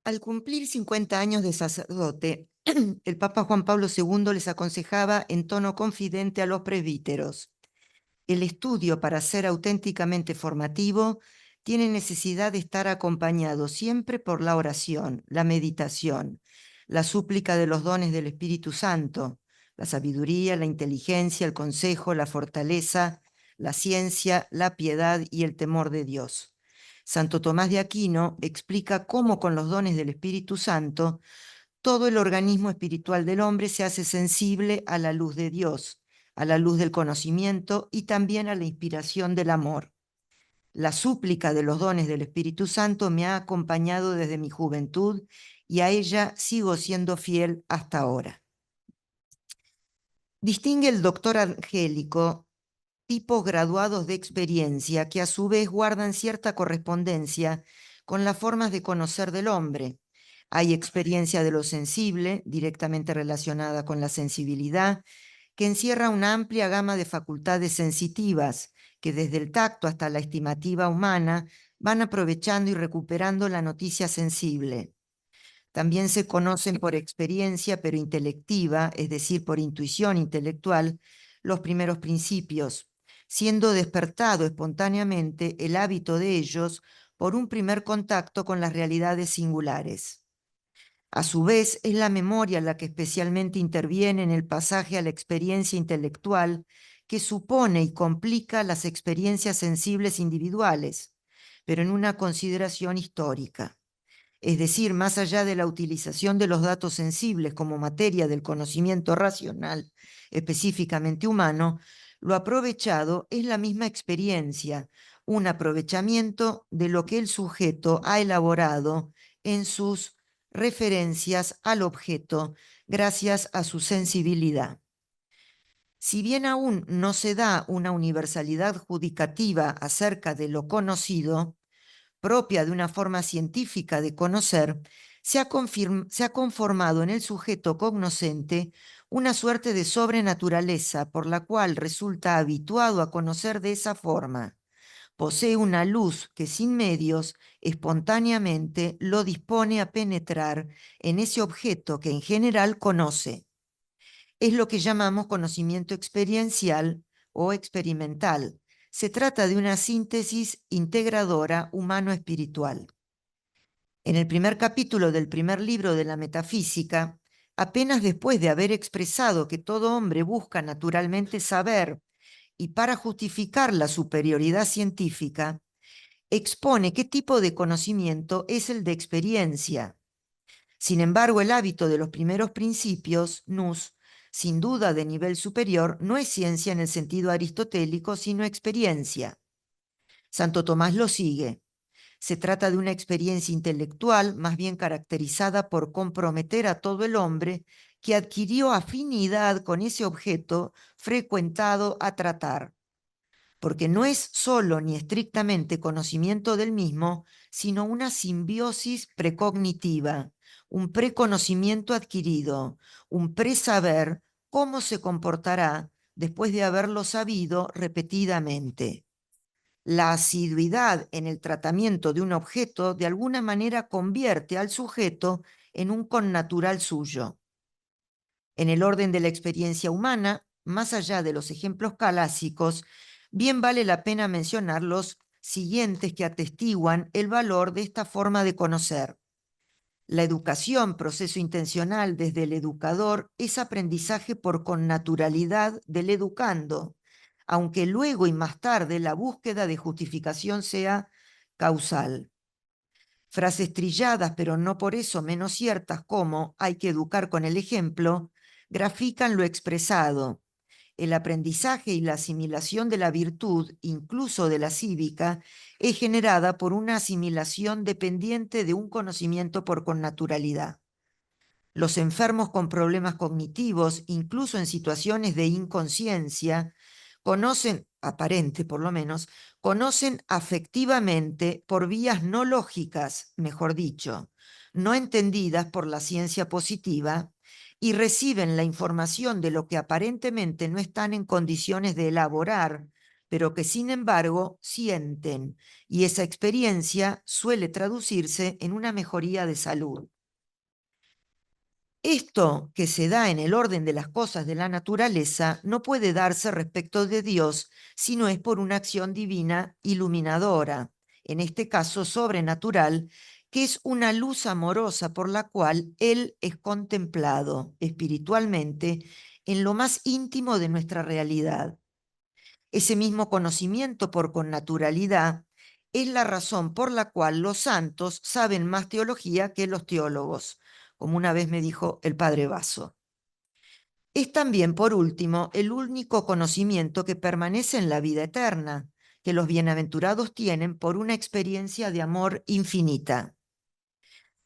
Al cumplir 50 años de sacerdote, el Papa Juan Pablo II les aconsejaba en tono confidente a los presbíteros: el estudio, para ser auténticamente formativo, tiene necesidad de estar acompañado siempre por la oración, la meditación, la súplica de los dones del Espíritu Santo, la sabiduría, la inteligencia, el consejo, la fortaleza, la ciencia, la piedad y el temor de Dios. Santo Tomás de Aquino explica cómo con los dones del Espíritu Santo todo el organismo espiritual del hombre se hace sensible a la luz de Dios, a la luz del conocimiento y también a la inspiración del amor. La súplica de los dones del Espíritu Santo me ha acompañado desde mi juventud y a ella sigo siendo fiel hasta ahora. Distingue el doctor Angélico tipos graduados de experiencia que a su vez guardan cierta correspondencia con las formas de conocer del hombre. Hay experiencia de lo sensible, directamente relacionada con la sensibilidad, que encierra una amplia gama de facultades sensitivas que desde el tacto hasta la estimativa humana van aprovechando y recuperando la noticia sensible. También se conocen por experiencia, pero intelectiva, es decir, por intuición intelectual, los primeros principios, siendo despertado espontáneamente el hábito de ellos por un primer contacto con las realidades singulares. A su vez, es la memoria la que especialmente interviene en el pasaje a la experiencia intelectual, que supone y complica las experiencias sensibles individuales, pero en una consideración histórica. Es decir, más allá de la utilización de los datos sensibles como materia del conocimiento racional, específicamente humano, lo aprovechado es la misma experiencia, un aprovechamiento de lo que el sujeto ha elaborado en sus referencias al objeto gracias a su sensibilidad. Si bien aún no se da una universalidad judicativa acerca de lo conocido, propia de una forma científica de conocer, se ha conformado en el sujeto cognoscente una suerte de sobrenaturaleza por la cual resulta habituado a conocer de esa forma. Posee una luz que sin medios, espontáneamente, lo dispone a penetrar en ese objeto que en general conoce. Es lo que llamamos conocimiento experiencial o experimental. Se trata de una síntesis integradora humano-espiritual. En el primer capítulo del primer libro de la Metafísica, apenas después de haber expresado que todo hombre busca naturalmente saber y para justificar la superioridad científica, expone qué tipo de conocimiento es el de experiencia. Sin embargo, el hábito de los primeros principios, nous, sin duda de nivel superior, no es ciencia en el sentido aristotélico, sino experiencia. Santo Tomás lo sigue. Se trata de una experiencia intelectual más bien caracterizada por comprometer a todo el hombre que adquirió afinidad con ese objeto frecuentado a tratar, porque no es solo ni estrictamente conocimiento del mismo, sino una simbiosis precognitiva, un preconocimiento adquirido, un presaber cómo se comportará después de haberlo sabido repetidamente. La asiduidad en el tratamiento de un objeto de alguna manera convierte al sujeto en un connatural suyo. En el orden de la experiencia humana, más allá de los ejemplos clásicos, bien vale la pena mencionar los siguientes que atestiguan el valor de esta forma de conocer. La educación, proceso intencional desde el educador, es aprendizaje por connaturalidad del educando, aunque luego y más tarde la búsqueda de justificación sea causal. Frases trilladas, pero no por eso menos ciertas, como hay que educar con el ejemplo, grafican lo expresado. El aprendizaje y la asimilación de la virtud, incluso de la cívica, es generada por una asimilación dependiente de un conocimiento por connaturalidad. Los enfermos con problemas cognitivos, incluso en situaciones de inconsciencia, conocen, aparente por lo menos, conocen afectivamente por vías no lógicas, mejor dicho, no entendidas por la ciencia positiva, y reciben la información de lo que aparentemente no están en condiciones de elaborar, pero que sin embargo sienten, y esa experiencia suele traducirse en una mejoría de salud. Esto que se da en el orden de las cosas de la naturaleza no puede darse respecto de Dios si no es por una acción divina iluminadora, en este caso sobrenatural, que es una luz amorosa por la cual Él es contemplado espiritualmente en lo más íntimo de nuestra realidad. Ese mismo conocimiento por connaturalidad es la razón por la cual los santos saben más teología que los teólogos, como una vez me dijo el padre Basso. Es también, por último, el único conocimiento que permanece en la vida eterna, que los bienaventurados tienen por una experiencia de amor infinita.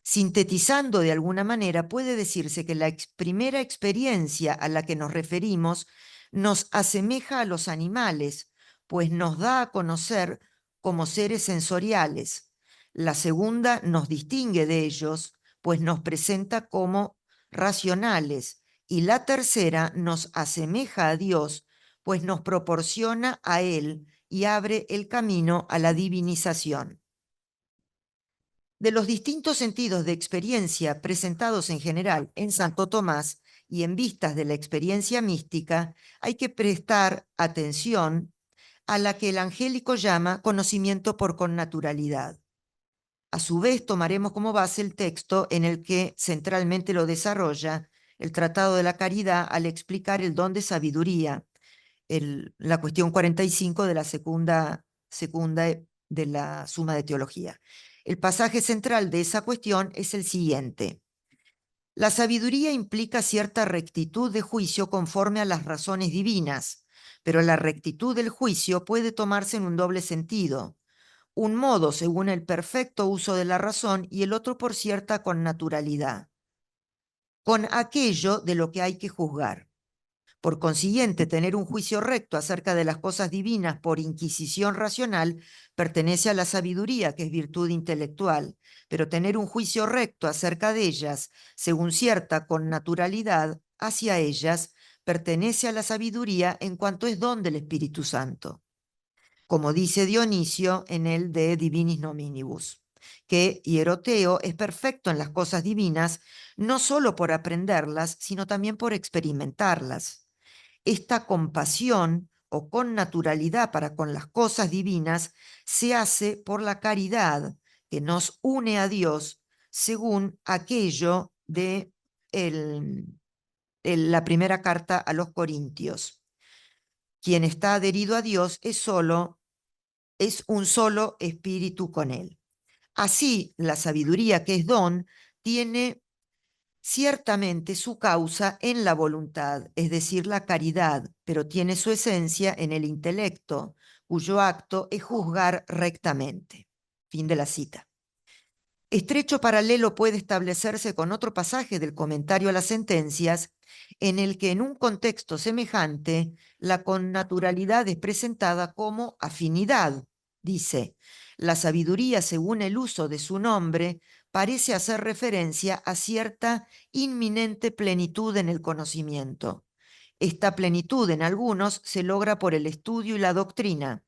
Sintetizando de alguna manera, puede decirse que la primera experiencia a la que nos referimos nos asemeja a los animales, pues nos da a conocer como seres sensoriales. La segunda nos distingue de ellos, pues nos presenta como racionales. Y la tercera nos asemeja a Dios, pues nos proporciona a Él y abre el camino a la divinización. De los distintos sentidos de experiencia presentados en general en Santo Tomás y en vistas de la experiencia mística, hay que prestar atención a la que el angélico llama conocimiento por connaturalidad. A su vez, tomaremos como base el texto en el que centralmente lo desarrolla el Tratado de la Caridad al explicar el don de sabiduría, la cuestión 45 de la segunda de la Suma de Teología. El pasaje central de esa cuestión es el siguiente. La sabiduría implica cierta rectitud de juicio conforme a las razones divinas, pero la rectitud del juicio puede tomarse en un doble sentido. Un modo según el perfecto uso de la razón y el otro por cierta connaturalidad, con aquello de lo que hay que juzgar. Por consiguiente, tener un juicio recto acerca de las cosas divinas por inquisición racional pertenece a la sabiduría, que es virtud intelectual, pero tener un juicio recto acerca de ellas, según cierta connaturalidad hacia ellas, pertenece a la sabiduría en cuanto es don del Espíritu Santo, como dice Dionisio en el de Divinis Nominibus, que Hieroteo es perfecto en las cosas divinas, no solo por aprenderlas, sino también por experimentarlas. Esta compasión o con naturalidad para con las cosas divinas se hace por la caridad que nos une a Dios según aquello de la primera carta a los Corintios. Quien está adherido a Dios es un solo espíritu con él. Así, la sabiduría, que es don, tiene ciertamente su causa en la voluntad, es decir, la caridad, pero tiene su esencia en el intelecto, cuyo acto es juzgar rectamente. Fin de la cita. Estrecho paralelo puede establecerse con otro pasaje del comentario a las sentencias, en el que en un contexto semejante la connaturalidad es presentada como afinidad. Dice, la sabiduría, según el uso de su nombre, parece hacer referencia a cierta inminente plenitud en el conocimiento. Esta plenitud en algunos se logra por el estudio y la doctrina,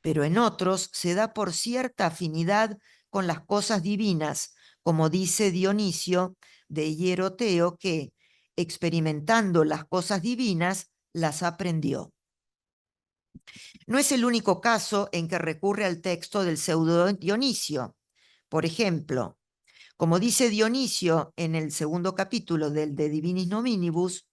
pero en otros se da por cierta afinidad con las cosas divinas, como dice Dionisio de Hieroteo, que, experimentando las cosas divinas, las aprendió. No es el único caso en que recurre al texto del pseudo Dionisio. Por ejemplo, como dice Dionisio en el segundo capítulo del De Divinis Nominibus,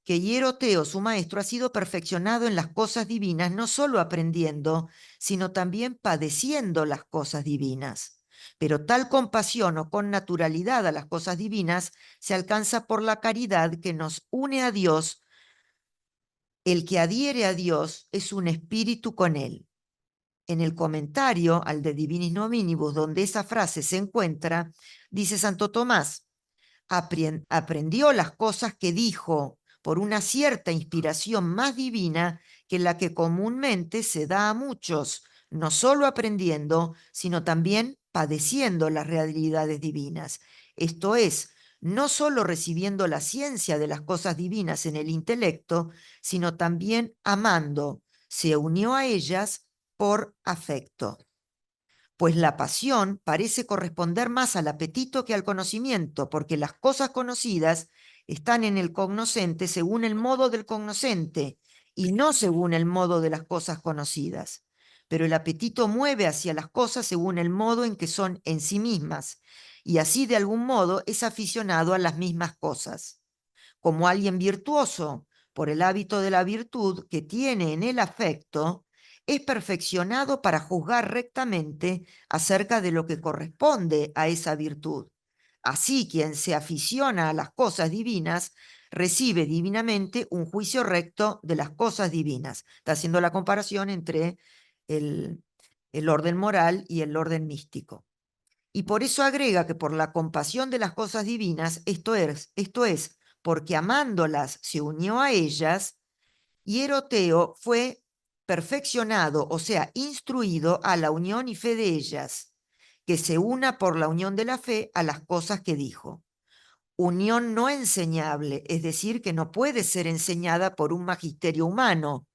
que Hieroteo, su maestro, ha sido perfeccionado en las cosas divinas, no solo aprendiendo, sino también padeciendo las cosas divinas. Pero tal compasión o con naturalidad a las cosas divinas se alcanza por la caridad que nos une a Dios. El que adhiere a Dios es un espíritu con él. En el comentario al De Divinis Nominibus, donde esa frase se encuentra, dice Santo Tomás, aprendió las cosas que dijo por una cierta inspiración más divina que la que comúnmente se da a muchos, no solo aprendiendo, sino también padeciendo las realidades divinas. Esto es, no solo recibiendo la ciencia de las cosas divinas en el intelecto, sino también amando, se unió a ellas por afecto. Pues la pasión parece corresponder más al apetito que al conocimiento, porque las cosas conocidas están en el cognoscente según el modo del cognoscente y no según el modo de las cosas conocidas. Pero el apetito mueve hacia las cosas según el modo en que son en sí mismas, y así de algún modo es aficionado a las mismas cosas. Como alguien virtuoso, por el hábito de la virtud que tiene en el afecto, es perfeccionado para juzgar rectamente acerca de lo que corresponde a esa virtud. Así, quien se aficiona a las cosas divinas recibe divinamente un juicio recto de las cosas divinas. Está haciendo la comparación entre el, el orden moral y el orden místico. Y por eso agrega que por la compasión de las cosas divinas, esto es, porque amándolas se unió a ellas, Hieroteo fue perfeccionado, o sea, instruido a la unión y fe de ellas, que se una por la unión de la fe a las cosas que dijo. Unión no enseñable, es decir, que no puede ser enseñada por un magisterio humano,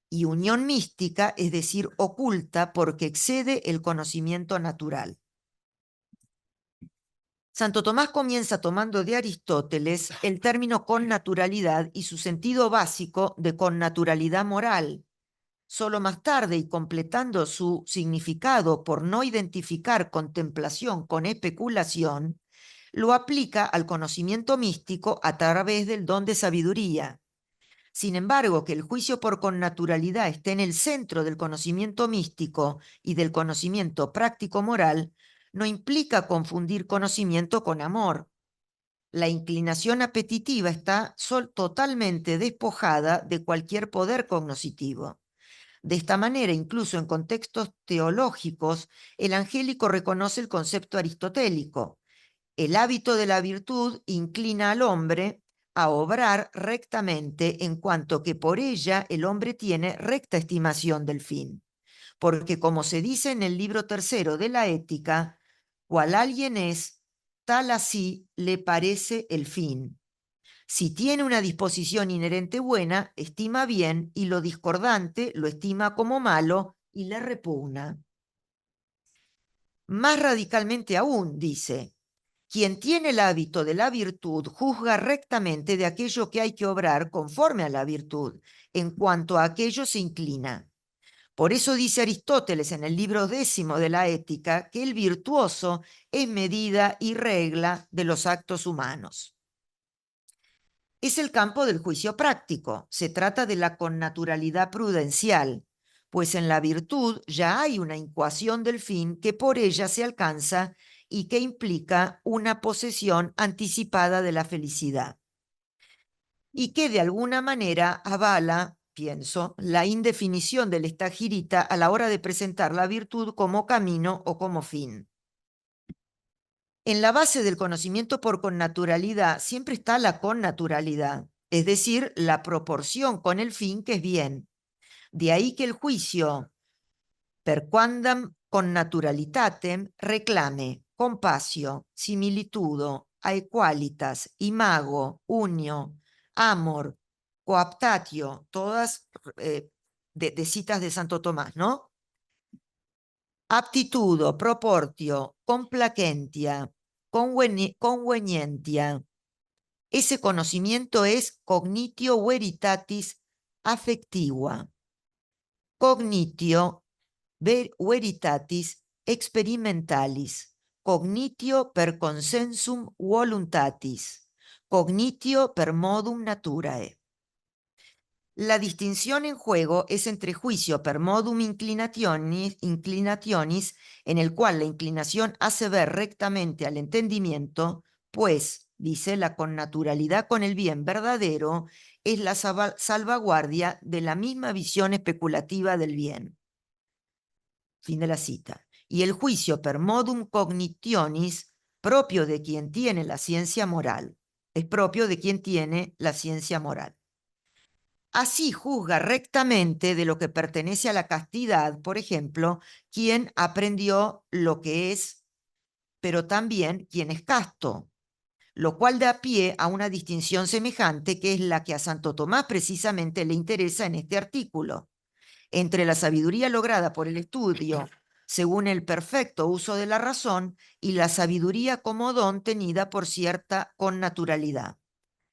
y unión mística, es decir, oculta porque excede el conocimiento natural. Santo Tomás comienza tomando de Aristóteles el término connaturalidad y su sentido básico de connaturalidad moral. Solo más tarde, y completando su significado por no identificar contemplación con especulación, lo aplica al conocimiento místico a través del don de sabiduría. Sin embargo, que el juicio por connaturalidad esté en el centro del conocimiento místico y del conocimiento práctico moral no implica confundir conocimiento con amor. La inclinación apetitiva está totalmente despojada de cualquier poder cognoscitivo. De esta manera, incluso en contextos teológicos, el angélico reconoce el concepto aristotélico. El hábito de la virtud inclina al hombre a obrar rectamente en cuanto que por ella el hombre tiene recta estimación del fin. Porque como se dice en el libro tercero de la Ética, cual alguien es, tal así le parece el fin. Si tiene una disposición inherente buena, estima bien, y lo discordante lo estima como malo y le repugna. Más radicalmente aún, dice, quien tiene el hábito de la virtud juzga rectamente de aquello que hay que obrar conforme a la virtud, en cuanto a aquello se inclina. Por eso dice Aristóteles en el libro 10 de la Ética que el virtuoso es medida y regla de los actos humanos. Es el campo del juicio práctico. Se trata de la connaturalidad prudencial, pues en la virtud ya hay una incuación del fin que por ella se alcanza y que implica una posesión anticipada de la felicidad. Y que de alguna manera avala, pienso, la indefinición del estagirita a la hora de presentar la virtud como camino o como fin. En la base del conocimiento por connaturalidad siempre está la connaturalidad, es decir, la proporción con el fin que es bien. De ahí que el juicio per quandam connaturalitatem reclame compasio, similitudo, aequalitas, imago, unio, amor, coaptatio, todas de citas de Santo Tomás, ¿no? Aptitudo, proportio, complacentia, convenientia. Ese conocimiento es cognitio veritatis affectiva. Cognitio veritatis experimentalis. Cognitio per consensum voluntatis. Cognitio per modum naturae. La distinción en juego es entre juicio per modum inclinationis, en el cual la inclinación hace ver rectamente al entendimiento, pues, dice, la connaturalidad con el bien verdadero es la salvaguardia de la misma visión especulativa del bien. Fin de la cita. Y el juicio per modum cognitionis, propio de quien tiene la ciencia moral, es propio de quien tiene la ciencia moral. Así juzga rectamente de lo que pertenece a la castidad, por ejemplo, quien aprendió lo que es, pero también quien es casto, lo cual da pie a una distinción semejante que es la que a Santo Tomás precisamente le interesa en este artículo. entre la sabiduría lograda por el estudio, según el perfecto uso de la razón, y la sabiduría como don tenida por cierta connaturalidad,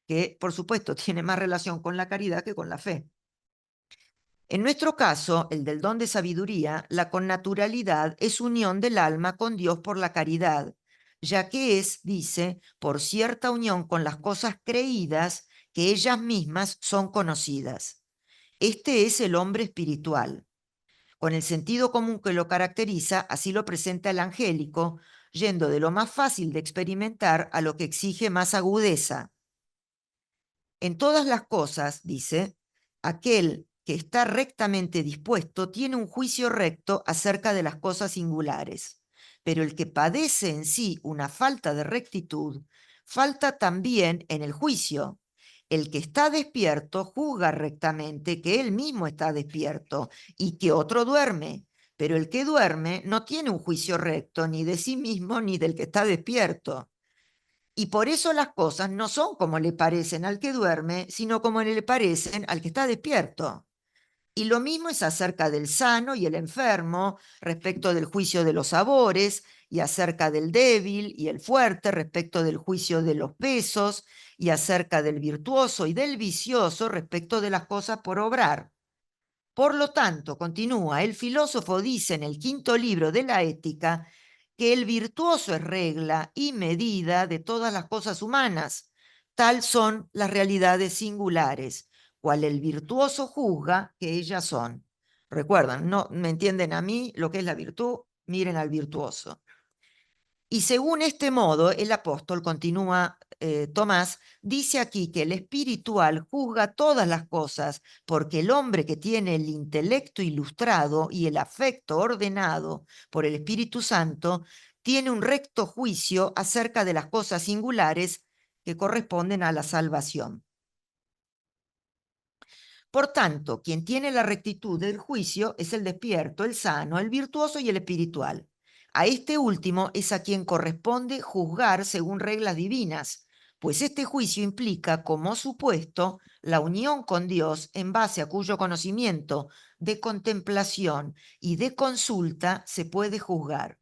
que por supuesto tiene más relación con la caridad que con la fe. En nuestro caso, el del don de sabiduría, la connaturalidad es unión del alma con Dios por la caridad, ya que es, dice, por cierta unión con las cosas creídas que ellas mismas son conocidas. Este es el hombre espiritual. Con el sentido común que lo caracteriza, así lo presenta el angélico, yendo de lo más fácil de experimentar a lo que exige más agudeza. En todas las cosas, dice, aquel que está rectamente dispuesto tiene un juicio recto acerca de las cosas singulares, pero el que padece en sí una falta de rectitud, falta también en el juicio. El que está despierto juzga rectamente que él mismo está despierto y que otro duerme, pero el que duerme no tiene un juicio recto ni de sí mismo ni del que está despierto. Y por eso las cosas no son como le parecen al que duerme, sino como le parecen al que está despierto. Y lo mismo es acerca del sano y el enfermo, respecto del juicio de los sabores, y acerca del débil y el fuerte, respecto del juicio de los pesos, y acerca del virtuoso y del vicioso, respecto de las cosas por obrar. Por lo tanto, continúa, el filósofo dice en el quinto libro de la Ética que el virtuoso es regla y medida de todas las cosas humanas. Tal son las realidades singulares, cual el virtuoso juzga que ellas son. Recuerdan, no me entienden a mí lo que es la virtud, miren al virtuoso. Y según este modo, el apóstol, continúa Tomás, dice aquí que el espiritual juzga todas las cosas, porque el hombre que tiene el intelecto ilustrado y el afecto ordenado por el Espíritu Santo, tiene un recto juicio acerca de las cosas singulares que corresponden a la salvación. Por tanto, quien tiene la rectitud del juicio es el despierto, el sano, el virtuoso y el espiritual. A este último es a quien corresponde juzgar según reglas divinas, pues este juicio implica, como supuesto, la unión con Dios en base a cuyo conocimiento de contemplación y de consulta se puede juzgar.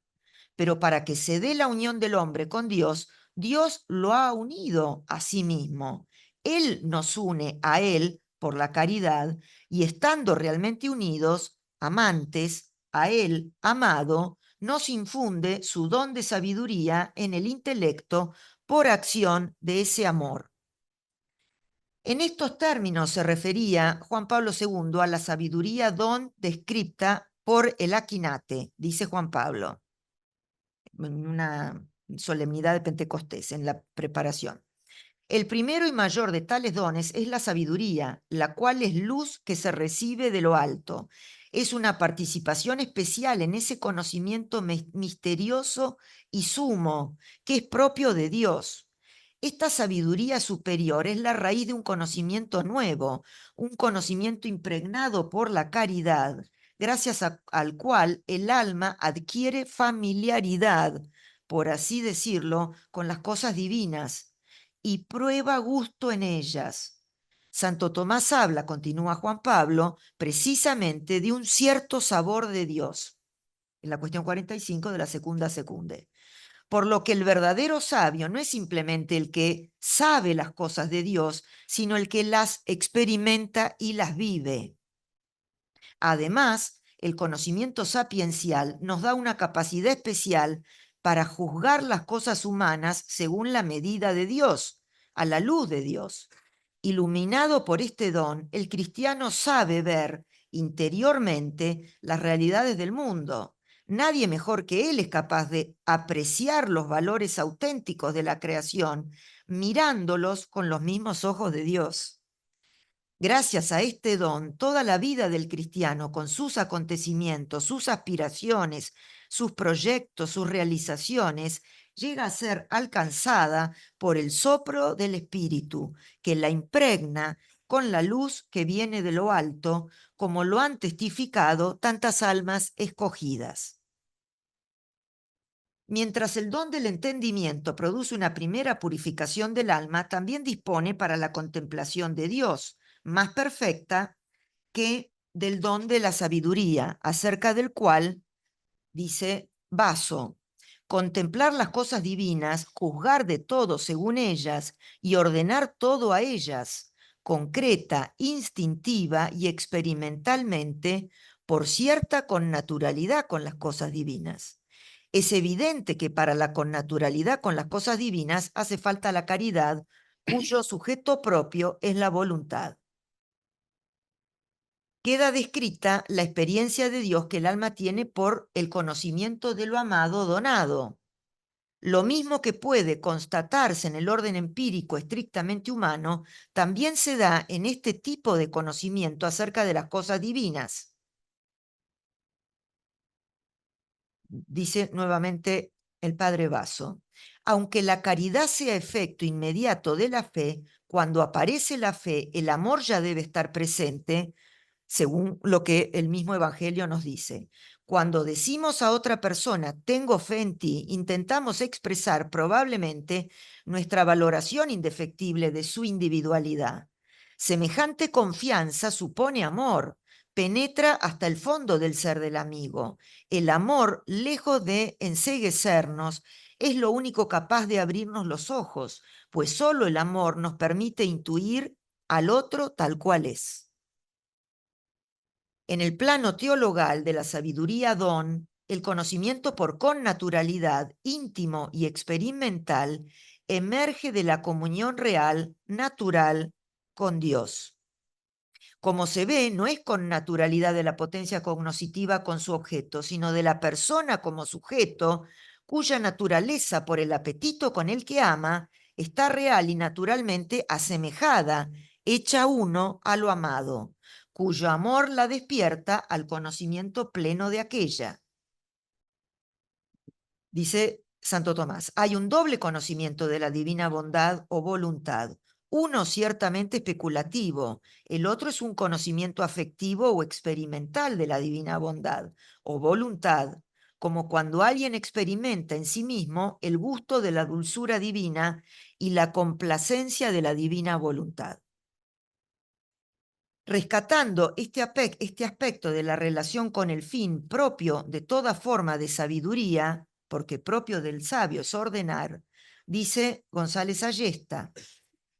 Pero para que se dé la unión del hombre con Dios, Dios lo ha unido a sí mismo. Él nos une a Él por la caridad y estando realmente unidos, amantes, a Él amado, nos infunde su don de sabiduría en el intelecto por acción de ese amor. En estos términos se refería Juan Pablo II a la sabiduría don descripta por el Aquinate, dice Juan Pablo, en una solemnidad de Pentecostés, en la preparación. El primero y mayor de tales dones es la sabiduría, la cual es luz que se recibe de lo alto. Es una participación especial en ese conocimiento misterioso y sumo que es propio de Dios. Esta sabiduría superior es la raíz de un conocimiento nuevo, un conocimiento impregnado por la caridad, gracias al cual el alma adquiere familiaridad, por así decirlo, con las cosas divinas y prueba gusto en ellas. Santo Tomás habla, continúa Juan Pablo, precisamente de un cierto sabor de Dios, en la cuestión 45 de la Secunda Secunde. Por lo que el verdadero sabio no es simplemente el que sabe las cosas de Dios, sino el que las experimenta y las vive. Además, el conocimiento sapiencial nos da una capacidad especial para juzgar las cosas humanas según la medida de Dios, a la luz de Dios. Iluminado por este don, el cristiano sabe ver interiormente las realidades del mundo. Nadie mejor que él es capaz de apreciar los valores auténticos de la creación, mirándolos con los mismos ojos de Dios. Gracias a este don, toda la vida del cristiano, con sus acontecimientos, sus aspiraciones, sus proyectos, sus realizaciones, llega a ser alcanzada por el soplo del Espíritu, que la impregna con la luz que viene de lo alto, como lo han testificado tantas almas escogidas. Mientras el don del entendimiento produce una primera purificación del alma, también dispone para la contemplación de Dios, más perfecta que del don de la sabiduría, acerca del cual dice Baso: contemplar las cosas divinas, juzgar de todo según ellas y ordenar todo a ellas, concreta, instintiva y experimentalmente, por cierta connaturalidad con las cosas divinas. Es evidente que para la connaturalidad con las cosas divinas hace falta la caridad, cuyo sujeto propio es la voluntad. Queda descrita la experiencia de Dios que el alma tiene por el conocimiento de lo amado donado. Lo mismo que puede constatarse en el orden empírico estrictamente humano, también se da en este tipo de conocimiento acerca de las cosas divinas. Dice nuevamente el padre Baso: aunque la caridad sea efecto inmediato de la fe, cuando aparece la fe, el amor ya debe estar presente, según lo que el mismo Evangelio nos dice. Cuando decimos a otra persona, tengo fe en ti, intentamos expresar probablemente nuestra valoración indefectible de su individualidad. Semejante confianza supone amor, penetra hasta el fondo del ser del amigo. El amor, lejos de enceguecernos, es lo único capaz de abrirnos los ojos, pues solo el amor nos permite intuir al otro tal cual es. En el plano teologal de la sabiduría don, el conocimiento por connaturalidad, íntimo y experimental, emerge de la comunión real, natural, con Dios. Como se ve, no es con naturalidad de la potencia cognoscitiva con su objeto, sino de la persona como sujeto, cuya naturaleza por el apetito con el que ama está real y naturalmente asemejada, hecha uno a lo amado, cuyo amor la despierta al conocimiento pleno de aquella. Dice Santo Tomás: hay un doble conocimiento de la divina bondad o voluntad. Uno ciertamente especulativo, el otro es un conocimiento afectivo o experimental de la divina bondad o voluntad, como cuando alguien experimenta en sí mismo el gusto de la dulzura divina y la complacencia de la divina voluntad. Rescatando este aspecto de la relación con el fin propio de toda forma de sabiduría, porque propio del sabio es ordenar, dice González Ayesta: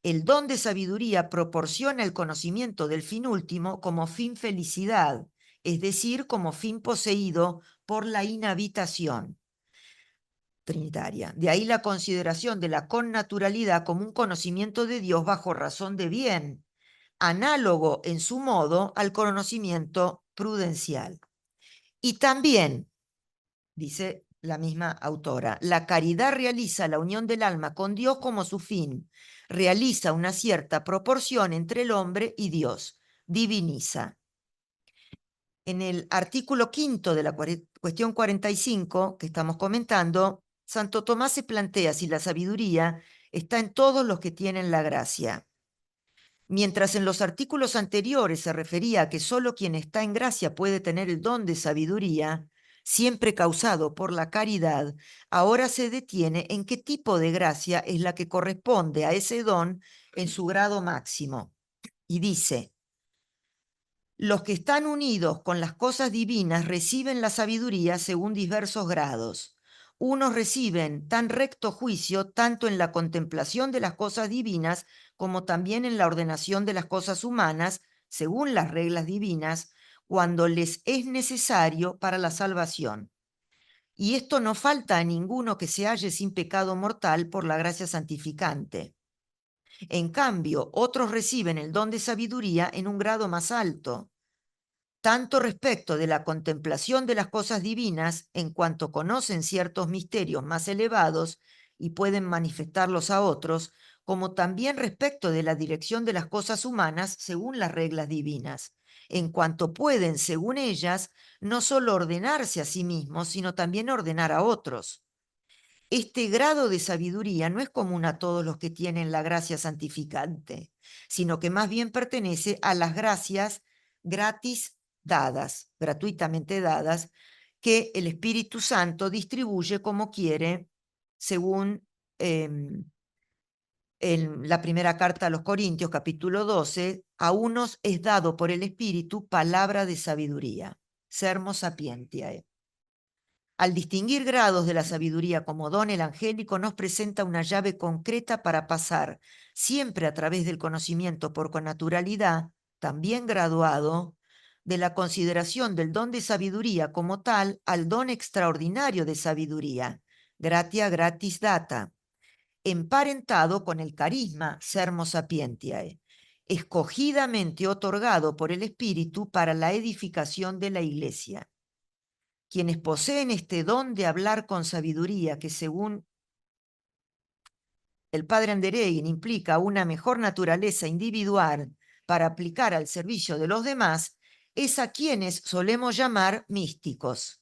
el don de sabiduría proporciona el conocimiento del fin último como fin felicidad, es decir, como fin poseído por la inhabitación trinitaria. De ahí la consideración de la connaturalidad como un conocimiento de Dios bajo razón de bien, análogo en su modo al conocimiento prudencial. Y también, dice la misma autora, la caridad realiza la unión del alma con Dios como su fin, realiza una cierta proporción entre el hombre y Dios, diviniza. En el artículo quinto de la cuestión 45 que estamos comentando, Santo Tomás se plantea si la sabiduría está en todos los que tienen la gracia. Mientras en los artículos anteriores se refería a que solo quien está en gracia puede tener el don de sabiduría, siempre causado por la caridad, ahora se detiene en qué tipo de gracia es la que corresponde a ese don en su grado máximo. Y dice: los que están unidos con las cosas divinas reciben la sabiduría según diversos grados. Unos reciben tan recto juicio tanto en la contemplación de las cosas divinas como también en la ordenación de las cosas humanas, según las reglas divinas, cuando les es necesario para la salvación. Y esto no falta a ninguno que se halle sin pecado mortal por la gracia santificante. En cambio, otros reciben el don de sabiduría en un grado más alto, tanto respecto de la contemplación de las cosas divinas, en cuanto conocen ciertos misterios más elevados y pueden manifestarlos a otros, como también respecto de la dirección de las cosas humanas según las reglas divinas, en cuanto pueden, según ellas, no solo ordenarse a sí mismos, sino también ordenar a otros. Este grado de sabiduría no es común a todos los que tienen la gracia santificante, sino que más bien pertenece a las gracias gratis dadas, gratuitamente dadas, que el Espíritu Santo distribuye como quiere, según En la primera carta a los Corintios, capítulo 12, a unos es dado por el Espíritu palabra de sabiduría, sermo sapientiae. Al distinguir grados de la sabiduría como don, el angélico nos presenta una llave concreta para pasar, siempre a través del conocimiento por connaturalidad, también graduado, de la consideración del don de sabiduría como tal al don extraordinario de sabiduría, gratia gratis data, emparentado con el carisma sermo sapientiae, escogidamente otorgado por el Espíritu para la edificación de la Iglesia. Quienes poseen este don de hablar con sabiduría, que según el padre Anderegin implica una mejor naturaleza individual para aplicar al servicio de los demás, es a quienes solemos llamar místicos.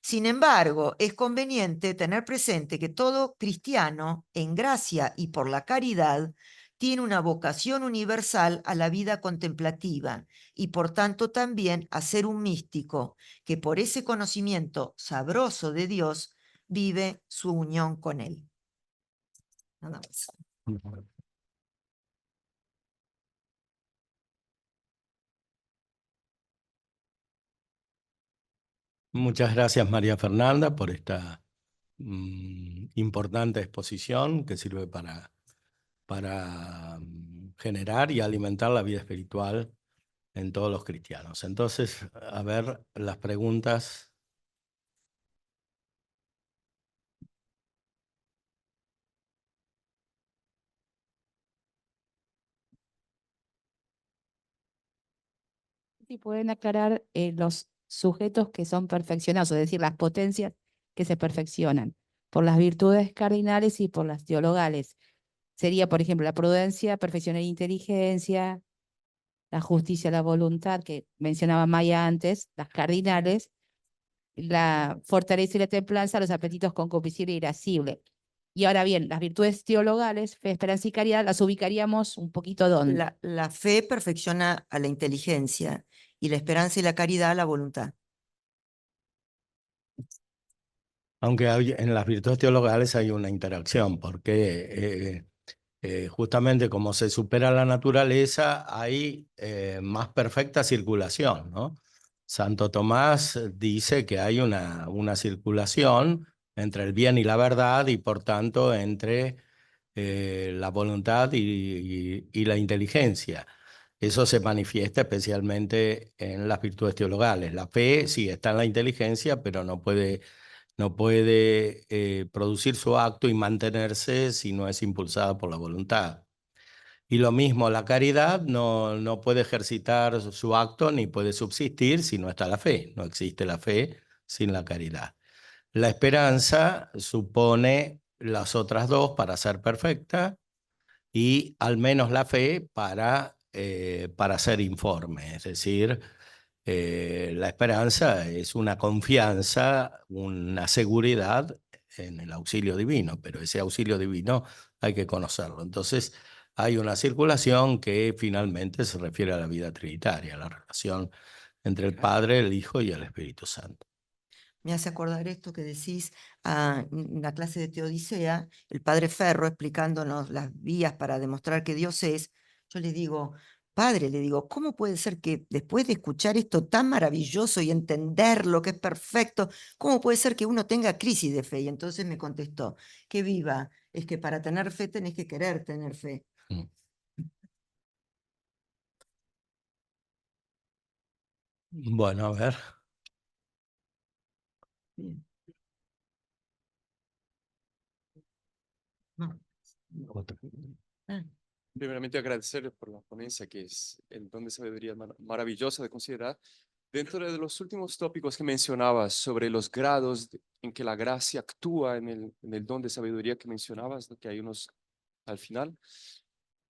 Sin embargo, es conveniente tener presente que todo cristiano, en gracia y por la caridad, tiene una vocación universal a la vida contemplativa y por tanto también a ser un místico que por ese conocimiento sabroso de Dios vive su unión con Él. Nada más. Muchas gracias, María Fernanda, por esta importante exposición que sirve para generar y alimentar la vida espiritual en todos los cristianos. Entonces, a ver las preguntas. Si pueden aclarar los sujetos que son perfeccionados, es decir, las potencias que se perfeccionan por las virtudes cardinales y por las teologales. Sería, por ejemplo, la prudencia, perfeccionar inteligencia, la justicia, la voluntad, que mencionaba Maya antes, las cardinales, la fortaleza y la templanza, los apetitos concupiscible e irascible. Y ahora bien, las virtudes teologales, fe, esperanza y caridad, las ubicaríamos un poquito donde. La fe perfecciona a la inteligencia y la esperanza y la caridad a la voluntad. Aunque en las virtudes teologales hay una interacción, porque justamente como se supera la naturaleza, hay más perfecta circulación, ¿no? Santo Tomás dice que hay una circulación entre el bien y la verdad y por tanto entre la voluntad y la inteligencia. Eso se manifiesta especialmente en las virtudes teologales. La fe sí está en la inteligencia, pero no puede producir su acto y mantenerse si no es impulsada por la voluntad. Y lo mismo, la caridad no puede ejercitar su acto ni puede subsistir si no está la fe. No existe la fe sin la caridad. La esperanza supone las otras dos para ser perfecta y al menos la fe para ser informe. Es decir, la esperanza es una confianza, una seguridad en el auxilio divino, pero ese auxilio divino hay que conocerlo. Entonces, hay una circulación que finalmente se refiere a la vida trinitaria, a la relación entre el Padre, el Hijo y el Espíritu Santo. Me hace acordar esto que decís en la clase de Teodicea, el padre Ferro explicándonos las vías para demostrar que Dios es. Yo le digo, padre, le digo, ¿cómo puede ser que después de escuchar esto tan maravilloso y entender lo que es perfecto, cómo puede ser que uno tenga crisis de fe? Y entonces me contestó, que viva, es que para tener fe tenés que querer tener fe. Bueno, a ver. Bien. No. Ah. Primeramente agradecerle por la ponencia, que es el don de sabiduría maravillosa de considerar. Dentro de los últimos tópicos que mencionabas sobre los grados en que la gracia actúa en el don de sabiduría que mencionabas, ¿no? Que hay unos al final.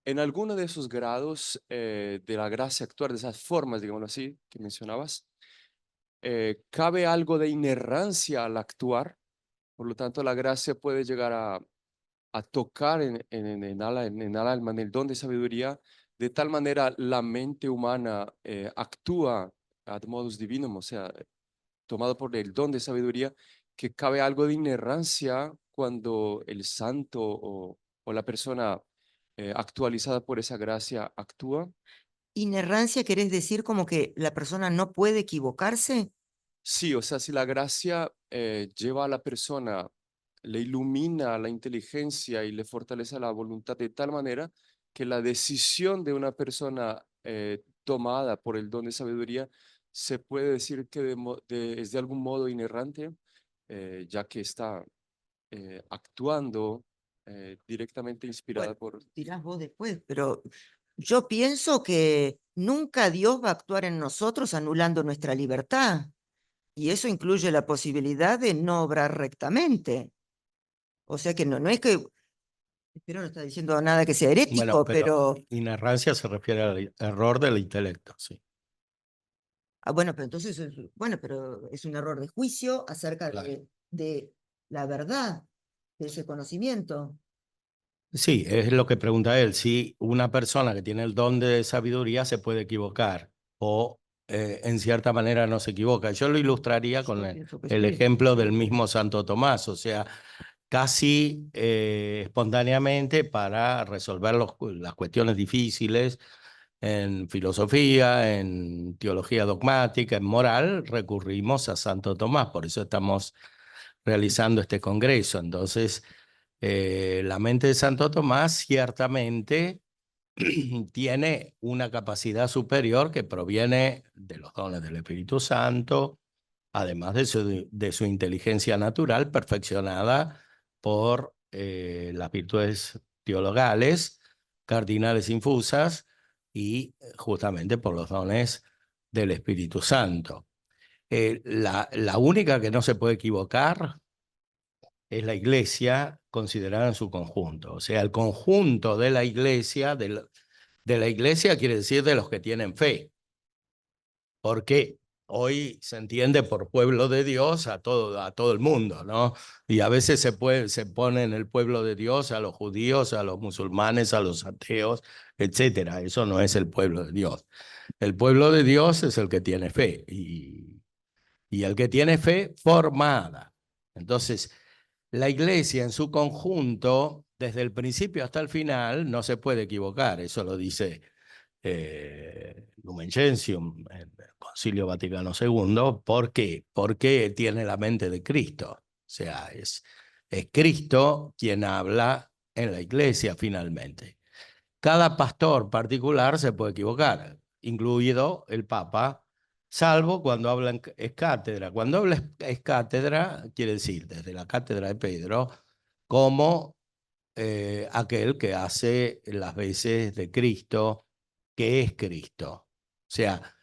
En alguno de esos grados de la gracia actuar, de esas formas, digámoslo así, que mencionabas, cabe algo de inerrancia al actuar. Por lo tanto, la gracia puede llegar a tocar en el alma, en el don de sabiduría, de tal manera la mente humana actúa ad modus divinum, o sea, tomado por el don de sabiduría, que cabe algo de inerrancia cuando el santo o la persona actualizada por esa gracia actúa. ¿Inerrancia querés decir como que la persona no puede equivocarse? Sí, o sea, si la gracia lleva a la persona, le ilumina la inteligencia y le fortalece la voluntad de tal manera que la decisión de una persona tomada por el don de sabiduría se puede decir que es de algún modo inerrante, ya que está actuando directamente inspirada Bueno, por... dirás vos después, pero yo pienso que nunca Dios va a actuar en nosotros anulando nuestra libertad. Y eso incluye la posibilidad de no obrar rectamente. O sea que no es que, espero no está diciendo nada que sea Bueno, herético, pero pero, inerrancia se refiere al error del intelecto, sí. bueno, pero entonces, bueno, pero es un error de juicio acerca Claro. de la verdad, de ese conocimiento. Sí, es lo que pregunta él, si una persona que tiene el don de sabiduría se puede equivocar o en cierta manera no se equivoca. Yo lo ilustraría con Yo pienso que el sí. ejemplo del mismo Santo Tomás, o sea, casi espontáneamente para resolver las cuestiones difíciles en filosofía, en teología dogmática, en moral, recurrimos a Santo Tomás, por eso estamos realizando este congreso. Entonces, la mente de Santo Tomás ciertamente tiene una capacidad superior que proviene de los dones del Espíritu Santo, además de su inteligencia natural perfeccionada por las virtudes teologales, cardinales infusas y justamente por los dones del Espíritu Santo. La única que no se puede equivocar es la iglesia considerada en su conjunto. O sea, el conjunto de la iglesia, de la iglesia quiere decir de los que tienen fe. Porque hoy se entiende por pueblo de Dios a todo el mundo, ¿no? Y a veces se pone en el pueblo de Dios a los judíos, a los musulmanes, a los ateos, etcétera. Eso no es el pueblo de Dios. El pueblo de Dios es el que tiene fe y el que tiene fe formada. Entonces, la iglesia en su conjunto, desde el principio hasta el final, no se puede equivocar. Eso lo dice Lumen Gentium, el Concilio Vaticano II. ¿Por qué? Porque tiene la mente de Cristo. O sea, es Cristo quien habla en la iglesia finalmente. Cada pastor particular se puede equivocar, incluido el Papa, salvo cuando habla es cátedra. Cuando habla es cátedra, quiere decir desde la cátedra de Pedro, como aquel que hace las veces de Cristo, que es Cristo. O sea,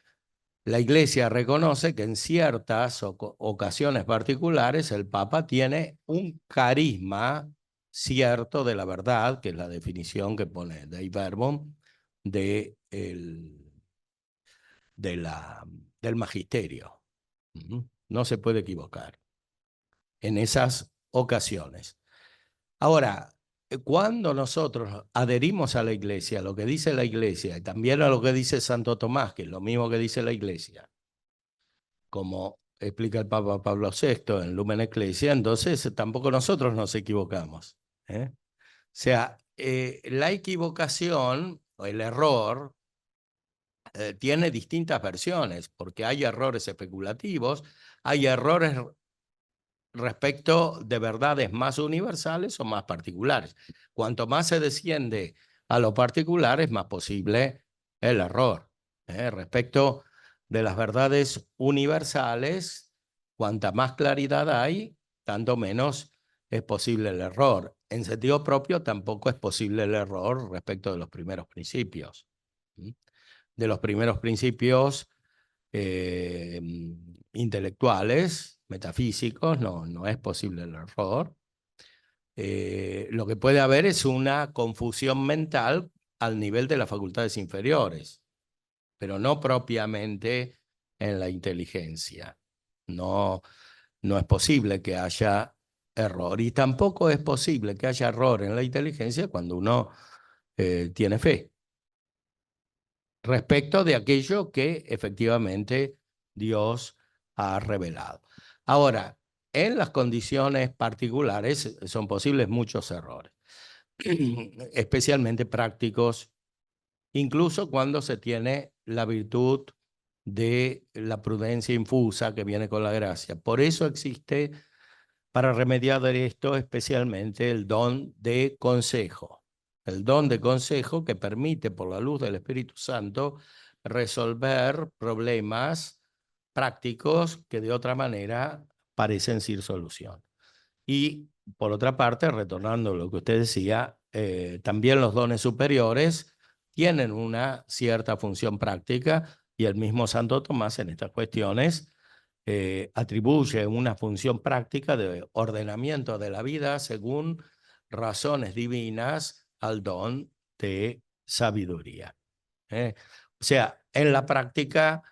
la Iglesia reconoce que en ciertas ocasiones particulares el Papa tiene un carisma cierto de la verdad, que es la definición que pone Dei Verbum del magisterio. No se puede equivocar en esas ocasiones. Ahora, cuando nosotros adherimos a la iglesia, a lo que dice la iglesia y también a lo que dice Santo Tomás, que es lo mismo que dice la iglesia, como explica el Papa Pablo VI en Lumen Ecclesia, entonces tampoco nosotros nos equivocamos. O sea, la equivocación o el error tiene distintas versiones, porque hay errores especulativos, hay errores respecto de verdades más universales o más particulares. Cuanto más se desciende a lo particular, es más posible el error. Respecto de las verdades universales, cuanta más claridad hay, tanto menos es posible el error. En sentido propio, tampoco es posible el error respecto de los primeros principios. De los primeros principios intelectuales, metafísicos, no es posible el error. Lo que puede haber es una confusión mental al nivel de las facultades inferiores, pero no propiamente en la inteligencia. No es posible que haya error y tampoco es posible que haya error en la inteligencia cuando uno tiene fe respecto de aquello que efectivamente Dios ha revelado. Ahora, en las condiciones particulares son posibles muchos errores. especialmente prácticos, incluso cuando se tiene la virtud de la prudencia infusa que viene con la gracia. Por eso existe, para remediar esto, especialmente el don de consejo. El don de consejo que permite, por la luz del Espíritu Santo, resolver problemas prácticos que de otra manera parecen sin solución. Y por otra parte, retornando a lo que usted decía, también los dones superiores tienen una cierta función práctica y el mismo Santo Tomás en estas cuestiones atribuye una función práctica de ordenamiento de la vida según razones divinas al don de sabiduría. O sea, en la práctica,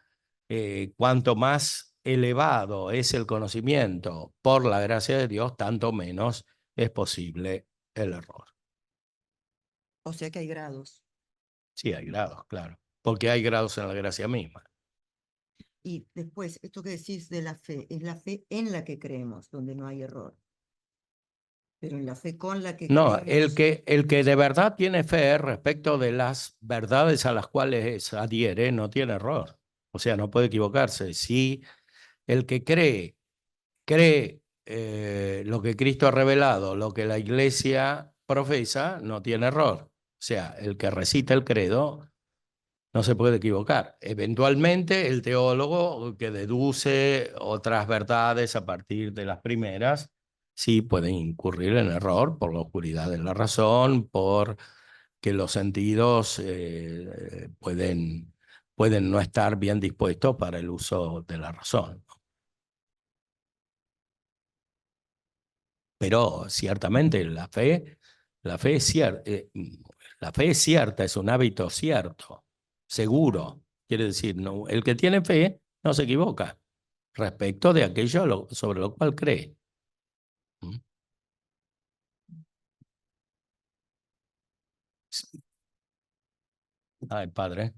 cuanto más elevado es el conocimiento por la gracia de Dios, tanto menos es posible el error. O sea que hay grados. Sí, hay grados, claro, porque hay grados en la gracia misma. Y después, esto que decís de la fe, es la fe en la que creemos, donde no hay error. Pero en la fe con la que No, creemos, el que de verdad tiene fe respecto de las verdades a las cuales adhiere no tiene error. O sea, no puede equivocarse. Si el que cree lo que Cristo ha revelado, lo que la iglesia profesa, no tiene error. O sea, el que recita el credo no se puede equivocar. Eventualmente, el teólogo que deduce otras verdades a partir de las primeras, sí pueden incurrir en error por la oscuridad de la razón, por que los sentidos pueden no estar bien dispuestos para el uso de la razón. Pero ciertamente la fe es cierta, la fe es cierta, es un hábito cierto, seguro. Quiere decir, no, el que tiene fe no se equivoca respecto de aquello sobre lo cual cree. ¿Mm? Ay, Padre.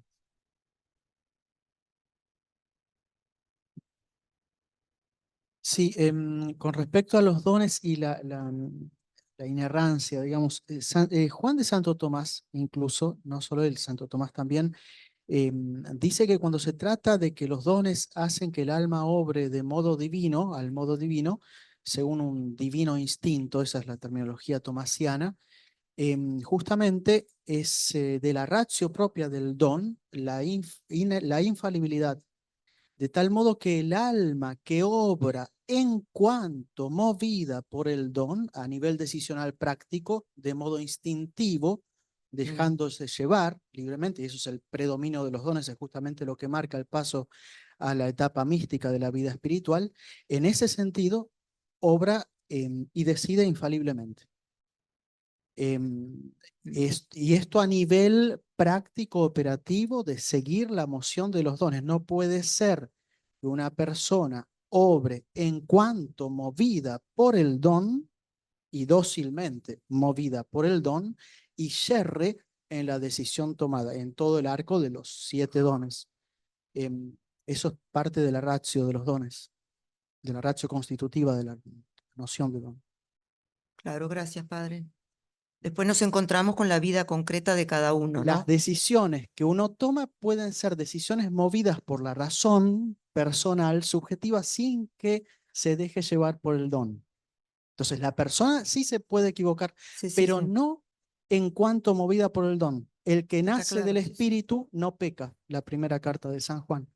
Sí, con respecto a los dones y la inerrancia, digamos, Juan de Santo Tomás, incluso, no solo el Santo Tomás también, dice que cuando se trata de que los dones hacen que el alma obre de modo divino, al modo divino, según un divino instinto, esa es la terminología tomasiana, justamente es de la ratio propia del don, la infalibilidad, de tal modo que el alma que obra en cuanto movida por el don a nivel decisional práctico, de modo instintivo, dejándose llevar libremente, y eso es el predominio de los dones, es justamente lo que marca el paso a la etapa mística de la vida espiritual, en ese sentido, obra y decide infaliblemente. Y esto a nivel práctico operativo de seguir la moción de los dones. No puede ser que una persona obre en cuanto movida por el don y dócilmente movida por el don y yerre en la decisión tomada en todo el arco de los 7 dones. Eso es parte de la ratio de los dones, de la ratio constitutiva de la noción de don. claro, gracias, Padre. Después nos encontramos con la vida concreta de cada uno, Las ¿no? decisiones que uno toma pueden ser decisiones movidas por la razón personal, subjetiva, sin que se deje llevar por el don. Entonces, la persona sí se puede equivocar, Sí, sí, pero sí. no en cuanto movida por el don. El que nace claro, del sí, sí. Espíritu no peca, la primera carta de San Juan.